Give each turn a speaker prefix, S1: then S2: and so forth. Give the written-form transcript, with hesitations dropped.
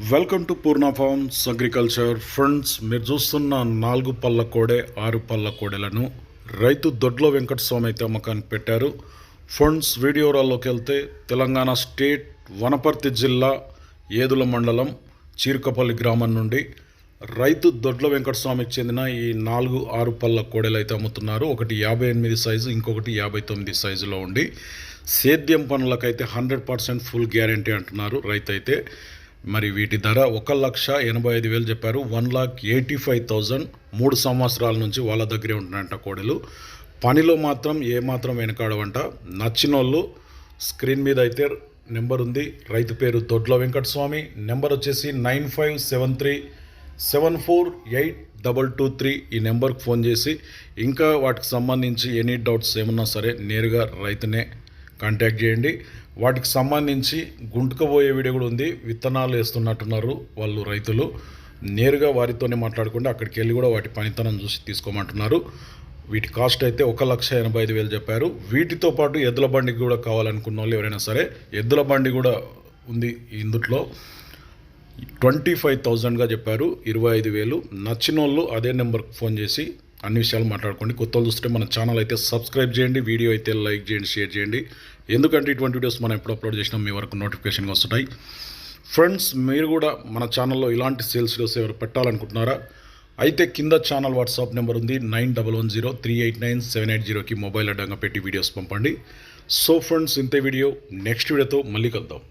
S1: Welcome to Purna forms agriculture. Friends, మీరు చూస్తున్న 4 పళ్ళ కోడె 6 పళ్ళ కోడెలను రైతు దొడ్లో వెంకటస్వామి అయితే అమ్మకానికి పెట్టారు. ఫ్రెండ్స్, వీడియోలోకి వెళ్తే తెలంగాణ స్టేట్ వనపర్తి జిల్లా ఏదుల మండలం చీరుకపల్లి గ్రామం నుండి రైతు దొడ్ల వెంకటస్వామికి చెందిన ఈ 4-6 పళ్ళ కోడెలు అయితే అమ్ముతున్నారు. ఒకటి 58 సైజు, ఇంకొకటి 59 సైజులో ఉండి సేద్యం పనులకైతే 100% ఫుల్ గ్యారంటీ అంటున్నారు రైతు అయితే. మరి వీటి ధర 1,85,000 చెప్పారు. 1,85,000. 3 సంవత్సరాల నుంచి వాళ్ళ దగ్గరే ఉంటున్నాయంట కోడెలు. పనిలో మాత్రం ఏమాత్రం వెనకాడవంట. నచ్చినోళ్ళు స్క్రీన్ మీద అయితే నెంబర్ ఉంది. రైతు పేరు దొడ్ల వెంకటస్వామి. నెంబర్ వచ్చేసి 9573748223. ఈ నెంబర్కి ఫోన్ చేసి ఇంకా వాటికి సంబంధించి ఎనీ డౌట్స్ ఏమన్నా సరే నేరుగా రైతునే కాంటాక్ట్ చేయండి. వాటికి సంబంధించి గుంటుకుపోయే వీడియో కూడా ఉంది. విత్తనాలు వేస్తున్నట్టున్నారు వాళ్ళు రైతులు. నేరుగా వారితోనే మాట్లాడుకుంటే అక్కడికి వెళ్ళి కూడా వాటి పనితనం చూసి తీసుకోమంటున్నారు. వీటి కాస్ట్ అయితే 1,85,000 చెప్పారు. వీటితో పాటు ఎద్దుల బండికి కూడా కావాలనుకున్న వాళ్ళు ఎవరైనా సరే ఎద్దుల బండి కూడా ఉంది. ఇందులో 25,000గా చెప్పారు. 25,000. నచ్చిన వాళ్ళు అదే నెంబర్కి ఫోన్ చేసి అన్ని విషయాలు మాట్లాడుకోండి. కొత్త వాళ్ళు చూస్తే మన ఛానల్ అయితే సబ్స్క్రైబ్ చేయండి, వీడియో అయితే లైక్ చేయండి, షేర్ చేయండి. ఎందుకంటే ఇటువంటి వీడియోస్ మనం ఎప్పుడు అప్లోడ్ చేసినా మీ వరకు నోటిఫికేషన్గా వస్తుంటాయి. ఫ్రెండ్స్, మీరు కూడా మన ఛానల్లో ఇలాంటి సేల్స్ వీడియోస్ ఎవరు పెట్టాలనుకుంటున్నారా అయితే కింద ఛానల్ వాట్సాప్ నెంబర్ ఉంది. 9110389780కి మొబైల్ అడ్డంగా పెట్టి వీడియోస్ పంపండి. సో ఫ్రెండ్స్, ఇంతే వీడియో. నెక్స్ట్ వీడియోతో మళ్ళీ కలుద్దాం.